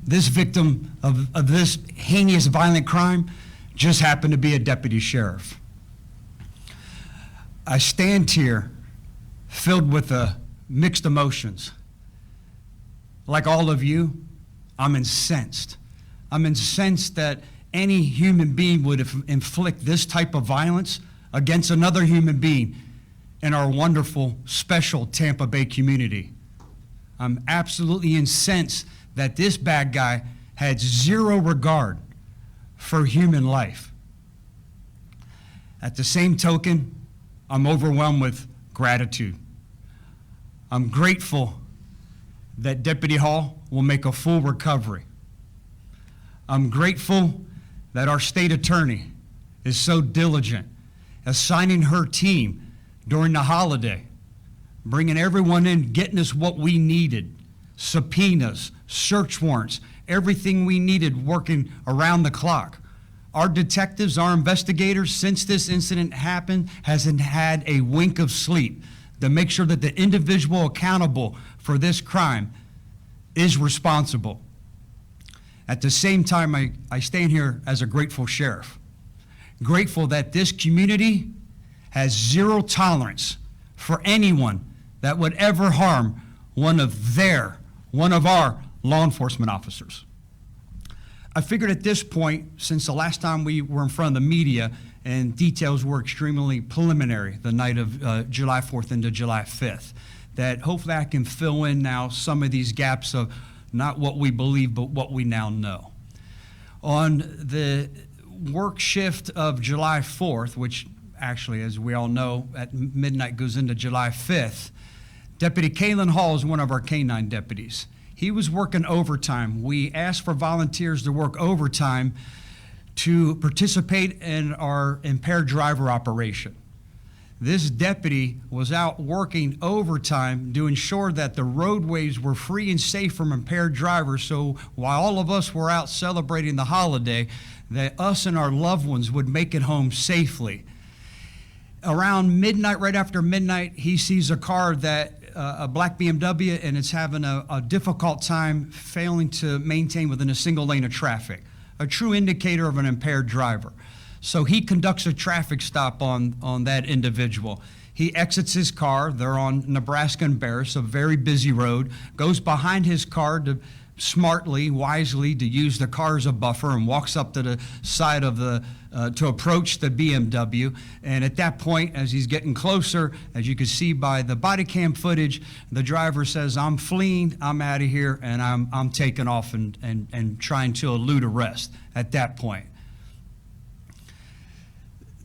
This victim of this heinous violent crime just happened to be a deputy sheriff. I stand here filled with mixed emotions. Like all of you, I'm incensed. I'm incensed that any human being would inflict this type of violence against another human being in our wonderful, special Tampa Bay community. I'm absolutely incensed that this bad guy had zero regard for human life. At the same token, I'm overwhelmed with gratitude. I'm grateful that Deputy Hall will make a full recovery. I'm grateful that our state attorney is so diligent, assigning her team during the holiday, bringing everyone in, getting us what we needed, subpoenas, search warrants, everything we needed working around the clock. Our detectives, our investigators, since this incident happened, hasn't had a wink of sleep to make sure that the individual accountable for this crime is responsible. At the same time, I stand here as a grateful sheriff, grateful that this community has zero tolerance for anyone that would ever harm one of our law enforcement officers. I figured at this point, since the last time we were in front of the media and details were extremely preliminary the night of July 4th into July 5th, that hopefully I can fill in now some of these gaps of not what we believe, but what we now know. On the work shift of July 4th, which actually, as we all know, at midnight goes into July 5th, Deputy Kalen Hall is one of our K-9 deputies. He was working overtime. We asked for volunteers to work overtime to participate in our impaired driver operation. This deputy was out working overtime to ensure that the roadways were free and safe from impaired drivers, so while all of us were out celebrating the holiday, that us and our loved ones would make it home safely. Around midnight, right after midnight, he sees a car a black BMW, and it's having a difficult time failing to maintain within a single lane of traffic, a true indicator of an impaired driver. So he conducts a traffic stop on that individual. He exits his car. They're on Nebraska and Barris, a very busy road, goes behind his car to smartly, wisely, to use the car as a buffer, and walks up to the side of to approach the BMW. And at that point, as he's getting closer, as you can see by the body cam footage, the driver says, "I'm fleeing, I'm out of here, and I'm taking off and trying to elude arrest." At that point,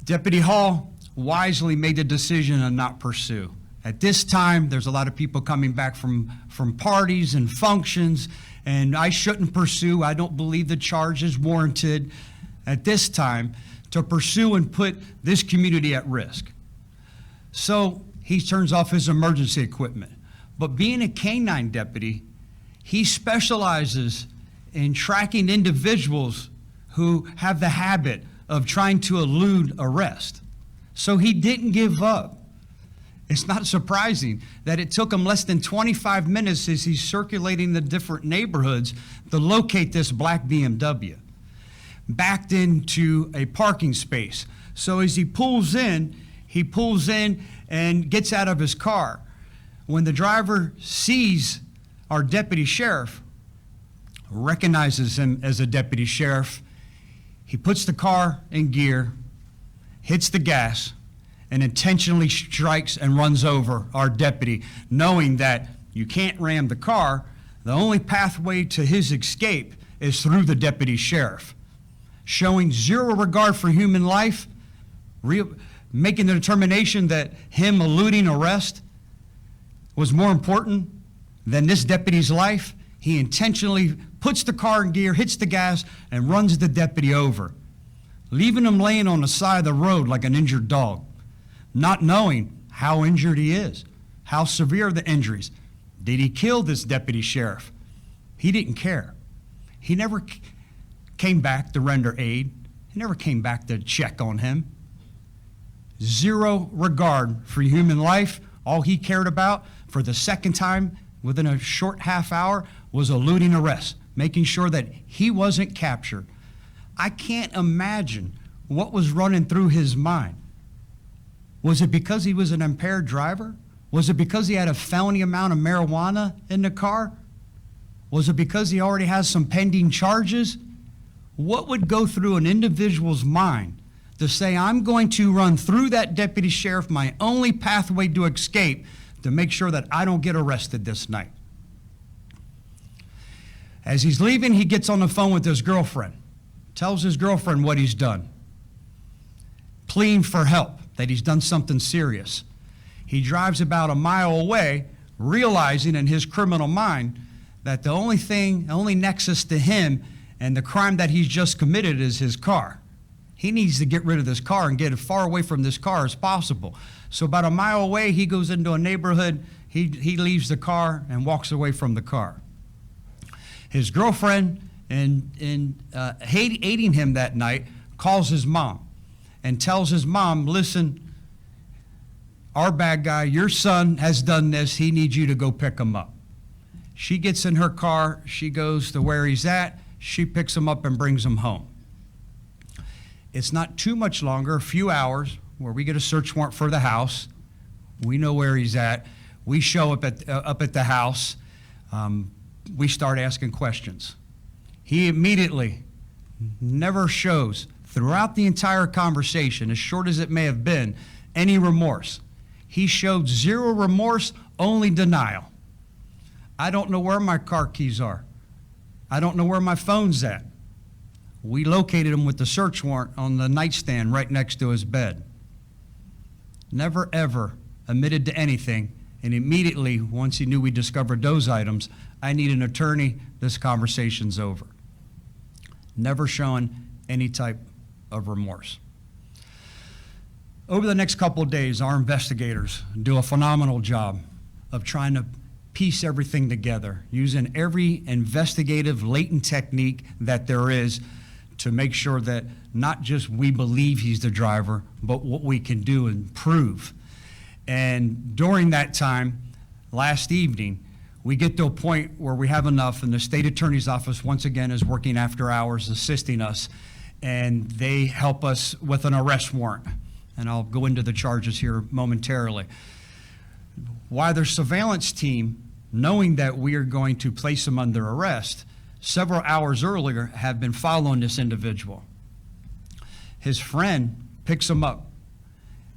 Deputy Hall wisely made the decision to not pursue. At this time, there's a lot of people coming back from parties and functions, and I shouldn't pursue. I don't believe the charge is warranted at this time to pursue and put this community at risk. So he turns off his emergency equipment. But being a K-9 deputy, he specializes in tracking individuals who have the habit of trying to elude arrest. So he didn't give up. It's not surprising that it took him less than 25 minutes as he's circulating the different neighborhoods to locate this black BMW, backed into a parking space. So as he pulls in and gets out of his car. When the driver sees our deputy sheriff, recognizes him as a deputy sheriff, he puts the car in gear, hits the gas, and intentionally strikes and runs over our deputy, knowing that you can't ram the car. The only pathway to his escape is through the deputy sheriff. Showing zero regard for human life, making the determination that him eluding arrest was more important than this deputy's life, he intentionally puts the car in gear, hits the gas, and runs the deputy over, leaving him laying on the side of the road like an injured dog, not knowing how injured he is, how severe the injuries. Did he kill this deputy sheriff? He didn't care. He never came back to render aid. He never came back to check on him. Zero regard for human life. All he cared about for the second time within a short half hour was eluding arrest, making sure that he wasn't captured. I can't imagine what was running through his mind. Was it because he was an impaired driver? Was it because he had a felony amount of marijuana in the car? Was it because he already has some pending charges? What would go through an individual's mind to say, I'm going to run through that deputy sheriff, my only pathway to escape, to make sure that I don't get arrested this night? As he's leaving, he gets on the phone with his girlfriend, tells his girlfriend what he's done, pleading for help, that he's done something serious. He drives about a mile away, realizing in his criminal mind that the only nexus to him and the crime that he's just committed is his car. He needs to get rid of this car and get as far away from this car as possible. So about a mile away, he goes into a neighborhood, he leaves the car and walks away from the car. His girlfriend, hating him that night, calls his mom and tells his mom, listen, our bad guy, your son has done this, he needs you to go pick him up. She gets in her car, she goes to where he's at, she picks him up and brings him home. It's not too much longer, a few hours, where we get a search warrant for the house. We know where he's at. We show up at the house. We start asking questions. He immediately never shows, throughout the entire conversation, as short as it may have been, any remorse. He showed zero remorse, only denial. I don't know where my car keys are. I don't know where my phone's at. We located him with the search warrant on the nightstand right next to his bed. Never ever admitted to anything, and immediately, once he knew we discovered those items, I need an attorney, this conversation's over. Never shown any type of remorse. Over the next couple of days, our investigators do a phenomenal job of trying to piece everything together, using every investigative latent technique that there is to make sure that not just we believe he's the driver, but what we can do and prove. And during that time, last evening, we get to a point where we have enough, and the state attorney's office once again is working after hours, assisting us, and they help us with an arrest warrant. And I'll go into the charges here momentarily. While their surveillance team, knowing that we are going to place him under arrest, several hours earlier have been following this individual. His friend picks him up.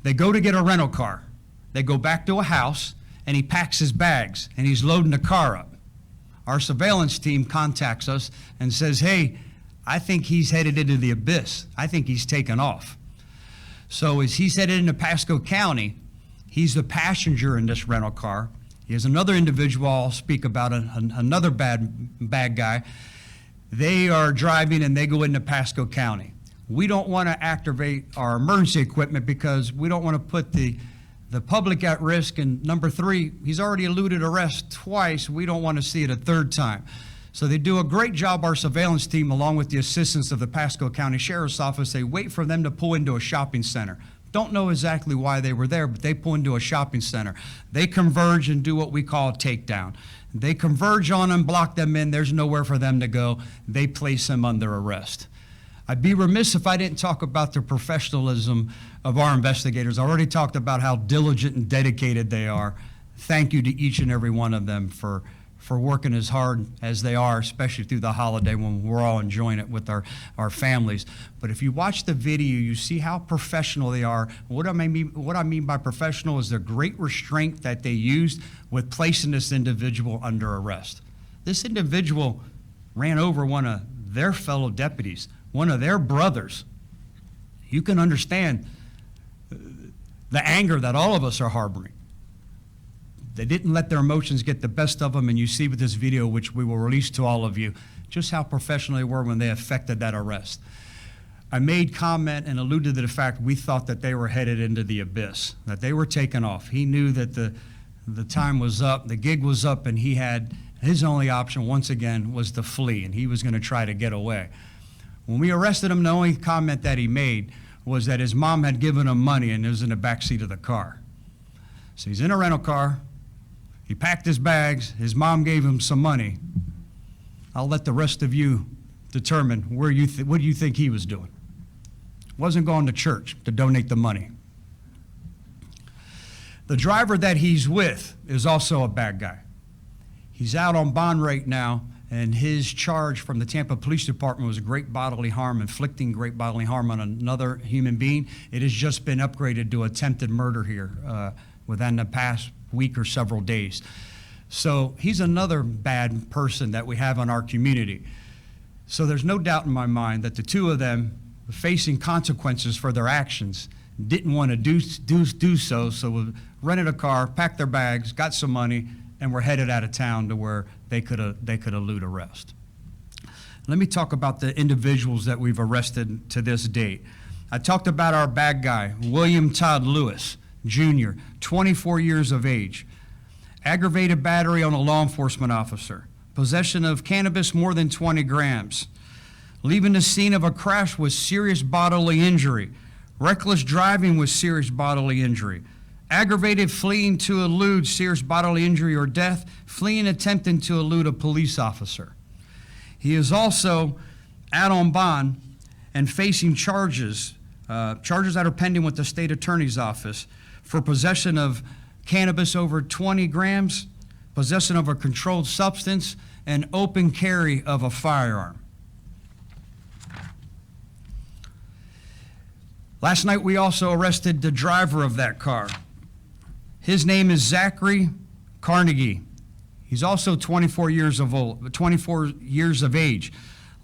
They go to get a rental car. They go back to a house, and he packs his bags, and he's loading the car up. Our surveillance team contacts us and says, hey, I think he's headed into the abyss. I think he's taken off. So as he's headed into Pasco County, he's the passenger in this rental car. He has another individual I'll speak about, another bad guy. They are driving and they go into Pasco County. We don't want to activate our emergency equipment because we don't want to put the public at risk. And number three, he's already eluded arrest twice. We don't want to see it a third time. So they do a great job, our surveillance team, along with the assistance of the Pasco County Sheriff's Office. They wait for them to pull into a shopping center. Don't know exactly why they were there, but they pull into a shopping center. They converge and do what we call a takedown. They converge on them, block them in. There's nowhere for them to go. They place them under arrest. I'd be remiss if I didn't talk about the professionalism of our investigators. I already talked about how diligent and dedicated they are. Thank you to each and every one of them for working as hard as they are, especially through the holiday when we're all enjoying it with our families. But if you watch the video, you see how professional they are. What I mean by professional is the great restraint that they used with placing this individual under arrest. This individual ran over one of their fellow deputies, one of their brothers. You can understand the anger that all of us are harboring. They didn't let their emotions get the best of them, and you see with this video, which we will release to all of you, just how professional they were when they effected that arrest. I made comment and alluded to the fact we thought that they were headed into the abyss, that they were taken off. He knew that the time was up, the gig was up, and he had his only option, once again, was to flee, and he was going to try to get away. When we arrested him, the only comment that he made was that his mom had given him money and it was in the backseat of the car. So he's in a rental car. He packed his bags. His mom gave him some money. I'll let the rest of you determine what do you think he was doing. Wasn't going to church to donate the money. The driver that he's with is also a bad guy. He's out on bond right now, and his charge from the Tampa Police Department was great bodily harm, inflicting great bodily harm on another human being. It has just been upgraded to attempted murder here within the past week or several days. So he's another bad person that we have in our community. So there's no doubt in my mind that the two of them, facing consequences for their actions, didn't want to do so we rented a car, packed their bags, got some money, and were headed out of town to where they could elude arrest. Let me talk about the individuals that we've arrested to this date. I talked about our bad guy, William Todd Lewis, Jr., 24 years of age, aggravated battery on a law enforcement officer, possession of cannabis more than 20 grams, leaving the scene of a crash with serious bodily injury, reckless driving with serious bodily injury, aggravated fleeing to elude serious bodily injury or death, fleeing attempting to elude a police officer. He is also out on bond and facing charges that are pending with the state attorney's office for possession of cannabis over 20 grams, possession of a controlled substance, and open carry of a firearm. Last night, we also arrested the driver of that car. His name is Zachary Carnegie. He's also 24 years of age.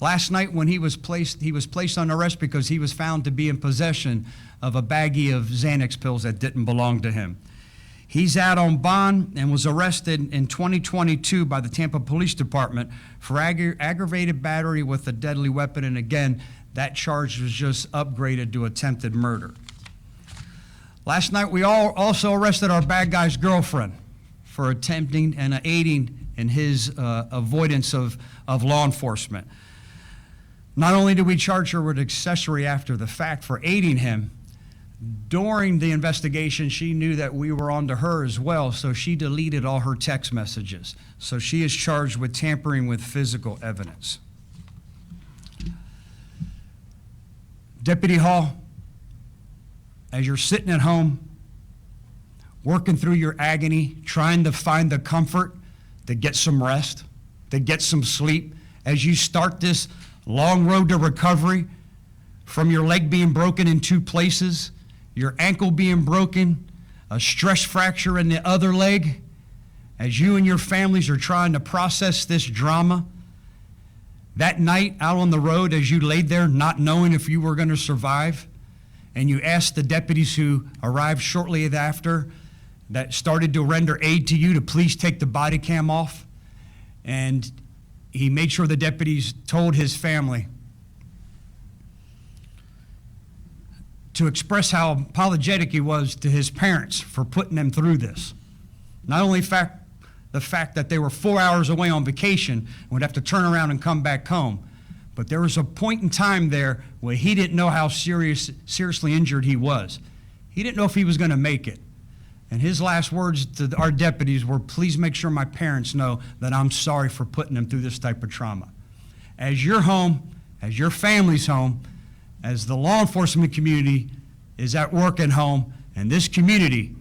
Last night, when he was placed on arrest because he was found to be in possession of a baggie of Xanax pills that didn't belong to him. He's out on bond and was arrested in 2022 by the Tampa Police Department for aggravated battery with a deadly weapon, and again, that charge was just upgraded to attempted murder. Last night, we also arrested our bad guy's girlfriend for attempting and aiding in his avoidance of law enforcement. Not only did we charge her with accessory after the fact for aiding him, during the investigation, she knew that we were on to her as well, so she deleted all her text messages. So she is charged with tampering with physical evidence. Deputy Hall, as you're sitting at home, working through your agony, trying to find the comfort to get some rest, to get some sleep, as you start this long road to recovery from your leg being broken in 2 places, your ankle being broken, a stress fracture in the other leg, as you and your families are trying to process this drama. That night out on the road, as you laid there not knowing if you were going to survive, and you asked the deputies who arrived shortly after that started to render aid to you to please take the body cam off, and he made sure the deputies told his family to express how apologetic he was to his parents for putting them through this. Not only the fact that they were 4 hours away on vacation and would have to turn around and come back home, but there was a point in time there where he didn't know how seriously injured he was. He didn't know if he was going to make it. And his last words to our deputies were, please make sure my parents know that I'm sorry for putting them through this type of trauma. As you're home, as your family's home, as the law enforcement community is at work and home, and this community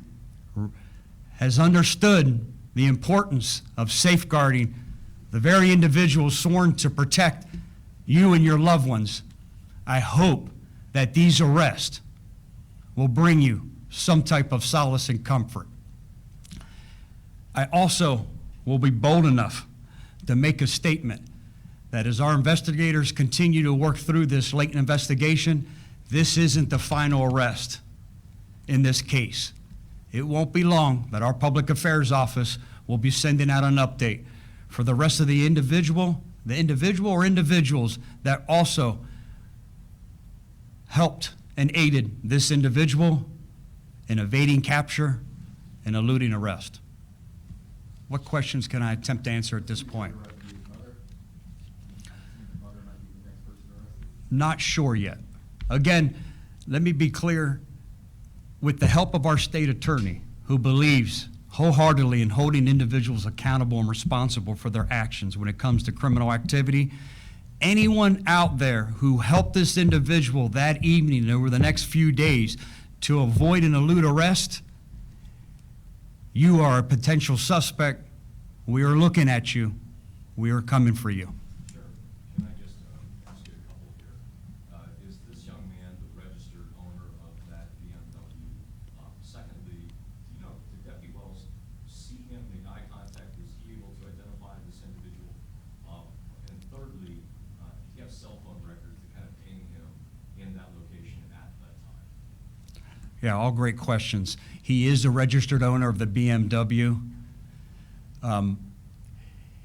has understood the importance of safeguarding the very individuals sworn to protect you and your loved ones, I hope that these arrests will bring you some type of solace and comfort. I also will be bold enough to make a statement that as our investigators continue to work through this latent investigation, this isn't the final arrest in this case. It won't be long that our Public Affairs Office will be sending out an update for the rest of the individual or individuals that also helped and aided this individual in evading capture and eluding arrest. What questions can I attempt to answer at this point? Not sure yet. Again, let me be clear. With the help of our state attorney, who believes wholeheartedly in holding individuals accountable and responsible for their actions when it comes to criminal activity. Anyone out there who helped this individual that evening and over the next few days to avoid and elude arrest, you are a potential suspect. We are looking at you. We are coming for you. Sure. Can I just ask you a couple here? Is this young man the registered owner of that BMW? Secondly, do you know, did Deputy Wells see him, make eye contact? Was he able to identify this individual? And thirdly, do you have cell phone records to kind of ping him in that location at that time? Yeah, all great questions. He is the registered owner of the BMW.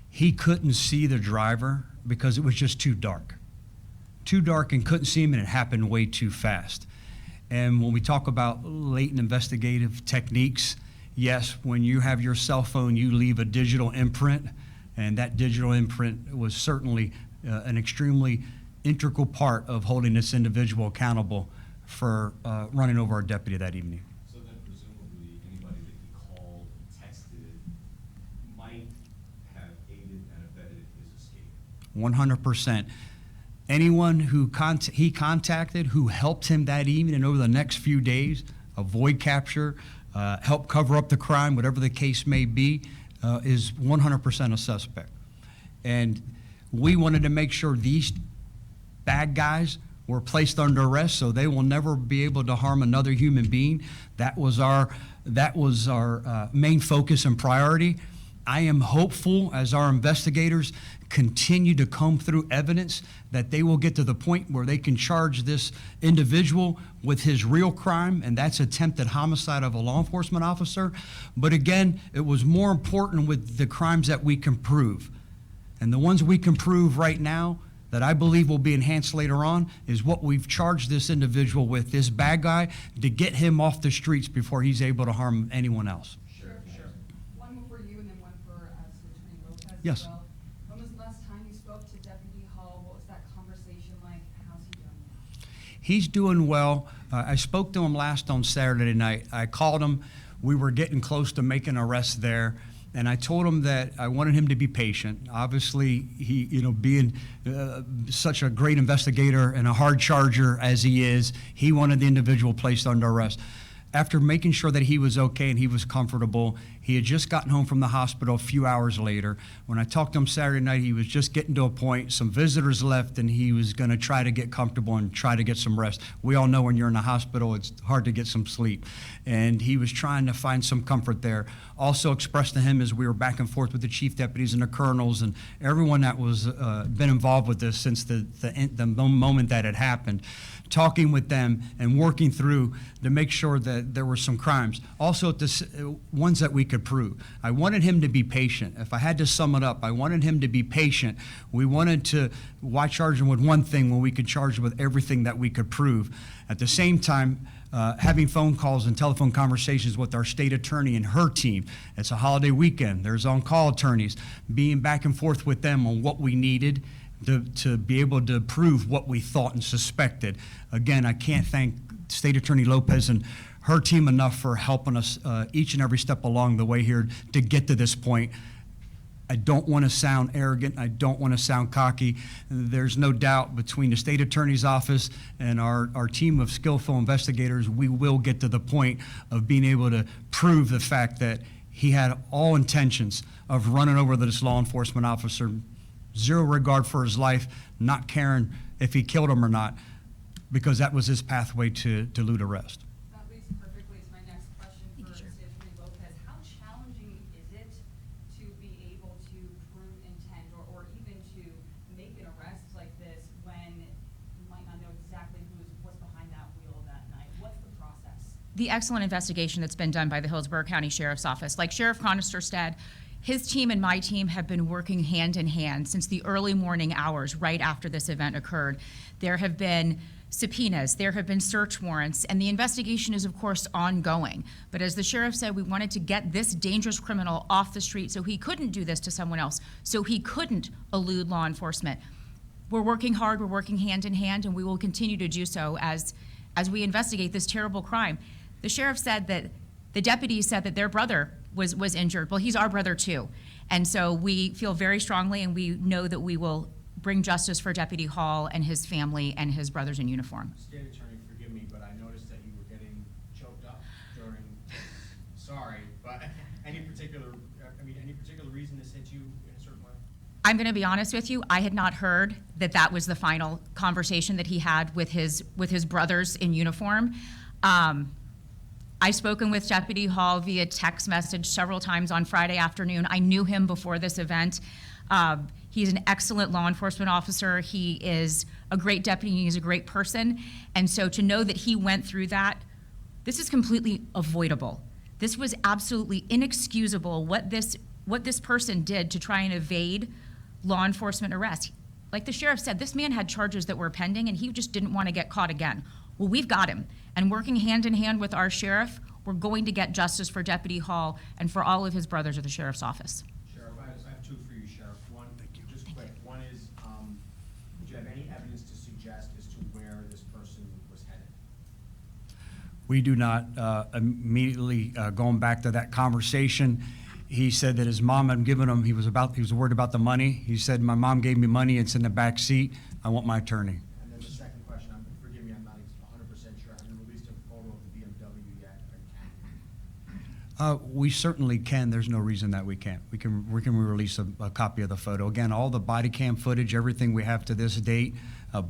He couldn't see the driver because it was just too dark. Too dark and couldn't see him, and it happened way too fast. And when we talk about latent investigative techniques, yes, when you have your cell phone, you leave a digital imprint, and that digital imprint was certainly an extremely integral part of holding this individual accountable for running over our deputy that evening. So then presumably anybody that he called, texted, might have aided and abetted his escape. 100%. Anyone who he contacted who helped him that evening and over the next few days avoid capture, help cover up the crime, whatever the case may be, is 100% a suspect. And we wanted to make sure these bad guys were placed under arrest so they will never be able to harm another human being. That was our main focus and priority. I am hopeful as our investigators continue to comb through evidence that they will get to the point where they can charge this individual with his real crime, and that's attempted homicide of a law enforcement officer. But again, it was more important with the crimes that we can prove. And the ones we can prove right now that I believe will be enhanced later on is what we've charged this individual with, this bad guy, to get him off the streets before he's able to harm anyone else. Sure. One more for you and then one for Attorney Lopez Yes. as well. When was the last time you spoke to Deputy Hall? What was that conversation like? How's he doing now? He's doing well. I spoke to him last on Saturday night. I called him. We were getting close to making an arrest there. And I told him that I wanted him to be patient. Obviously, he, being such a great investigator and a hard charger as he is, he wanted the individual placed under arrest. After making sure that he was okay and he was comfortable, he had just gotten home from the hospital a few hours later. When I talked to him Saturday night, he was just getting to a point. Some visitors left, and he was going to try to get comfortable and try to get some rest. We all know when you're in the hospital, it's hard to get some sleep. And he was trying to find some comfort there. Also expressed to him as we were back and forth with the chief deputies and the colonels and everyone that was been involved with this since the moment that it happened, talking with them and working through to make sure that there were some crimes. Also, ones that we could prove. I wanted him to be patient. If I had to sum it up, I wanted him to be patient. We wanted to, why charge him with one thing when we could charge him with everything that we could prove? At the same time, having phone calls and telephone conversations with our state attorney and her team. It's a holiday weekend. There's on-call attorneys. Being back and forth with them on what we needed to be able to prove what we thought and suspected. Again, I can't thank State Attorney Lopez and her team enough for helping us each and every step along the way here to get to this point. I don't want to sound arrogant. I don't want to sound cocky. There's no doubt between the state attorney's office and our team of skillful investigators, we will get to the point of being able to prove the fact that he had all intentions of running over this law enforcement officer, zero regard for his life, not caring if he killed him or not, because that was his pathway to elude arrest. That leads perfectly to my next question for Attorney Lopez. How challenging is it to be able to prove intent or even to make an arrest like this when you might not know exactly what's behind that wheel that night? What's the process? The excellent investigation that's been done by the Hillsborough County Sheriff's Office. Like Sheriff Conister said, his team and my team have been working hand in hand since the early morning hours right after this event occurred. There have been subpoenas, there have been search warrants, and the investigation is, of course, ongoing. But as the sheriff said, we wanted to get this dangerous criminal off the street so he couldn't do this to someone else, so he couldn't elude law enforcement. We're working hard, we're working hand in hand, and we will continue to do so as we investigate this terrible crime. The sheriff said that the deputies said that their brother was injured. Well, he's our brother too. And so we feel very strongly, and we know that we will bring justice for Deputy Hall and his family and his brothers in uniform. State Attorney, forgive me, but I noticed that you were getting choked up during, sorry, but any particular reason this hit you in a certain way? I'm going to be honest with you. I had not heard that that was the final conversation that he had with his brothers in uniform. I've spoken with Deputy Hall via text message several times on Friday afternoon. I knew him before this event. He's an excellent law enforcement officer. He is a great deputy. He's a great person. And so to know that he went through that, this is completely avoidable. This was absolutely inexcusable what this person did to try and evade law enforcement arrest. Like the sheriff said, this man had charges that were pending, and he just didn't want to get caught again. Well, we've got him. And working hand in hand with our sheriff, we're going to get justice for Deputy Hall and for all of his brothers at the sheriff's office. Sheriff, I have two for you, Sheriff. One, just quick. One is, would you have any evidence to suggest as to where this person was headed? We do not. Immediately going back to that conversation, he said that his mom had given him, he was worried about the money. He said, my mom gave me money, it's in the back seat, I want my attorney. And then the second question, forgive me, I'm not 100% sure, have you released a photo of the BMW yet? Or can? We certainly can. There's no reason that we can't. We can release a copy of the photo. Again, all the body cam footage, everything we have to this date,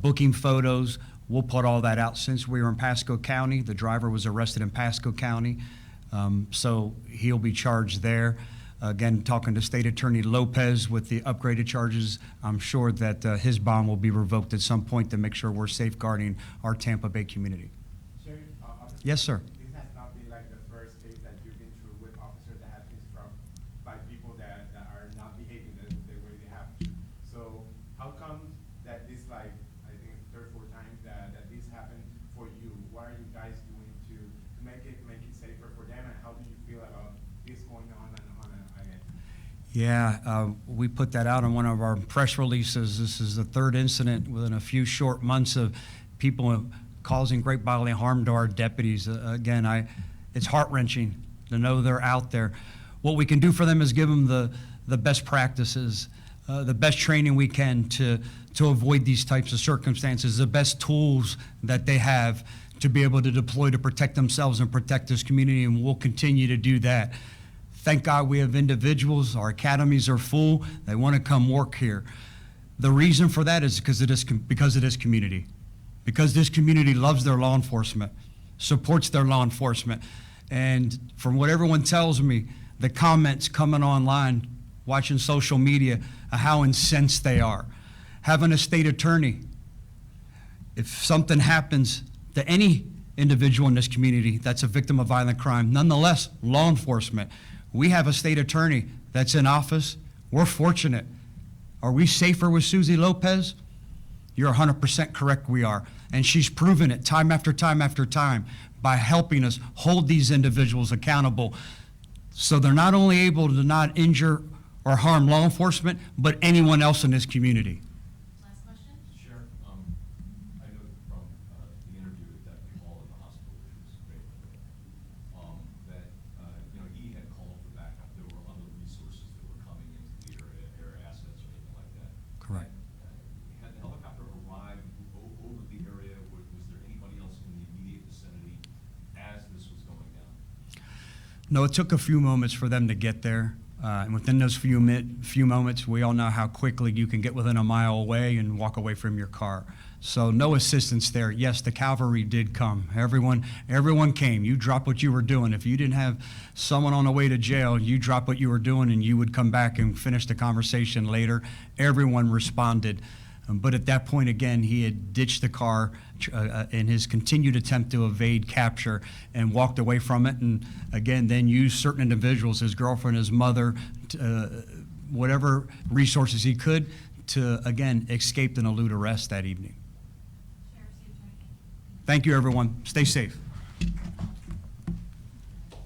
booking photos, we'll put all that out. Since we were in Pasco County, the driver was arrested in Pasco County, so he'll be charged there. Again, talking to State Attorney Lopez with the upgraded charges, I'm sure that his bond will be revoked at some point to make sure we're safeguarding our Tampa Bay community. Sheriff, Yes, sir. this has not been like the first case that you've been through with officers that have been struck by people that are not behaving the way they have to. So how come that this, like, I think it's the third, fourth time that this happened for you? What are you guys doing to make it safer for them, and how do you feel about this going on again? Yeah, we put that out in one of our press releases. This is the third incident within a few short months of people causing great bodily harm to our deputies. Again, it's heart-wrenching to know they're out there. What we can do for them is give them the best practices, the best training we can to avoid these types of circumstances, the best tools that they have to be able to deploy to protect themselves and protect this community, and we'll continue to do that. Thank God we have individuals, our academies are full, they want to come work here. The reason for that is because of this community. Because this community loves their law enforcement, supports their law enforcement. And from what everyone tells me, the comments coming online, watching social media, how incensed they are. Having a state attorney, if something happens to any individual in this community that's a victim of violent crime, nonetheless, law enforcement, we have a state attorney that's in office. We're fortunate. Are we safer with Susie Lopez? You're 100% correct, we are. And she's proven it time after time after time by helping us hold these individuals accountable so they're not only able to not injure or harm law enforcement, but anyone else in this community. Last question? Sheriff, I know from the interview with Deputy Hall in the hospital, which was great, that he had called for backup. There were other resources that were coming into the area, air assets or anything like that. Correct. Had the helicopter arrived over the area? Was there anybody else in the immediate vicinity as this was going down? No, it took a few moments for them to get there. And within those few moments, we all know how quickly you can get within a mile away and walk away from your car. So no assistance there. Yes, the cavalry did come. Everyone came. You dropped what you were doing. If you didn't have someone on the way to jail, you dropped what you were doing and you would come back and finish the conversation later. Everyone responded. But at that point, again, he had ditched the car in his continued attempt to evade capture and walked away from it. And again, then used certain individuals, his girlfriend, his mother, whatever resources he could to, again, escape and elude arrest that evening. Sheriff, State Attorney. Thank you, everyone. Stay safe.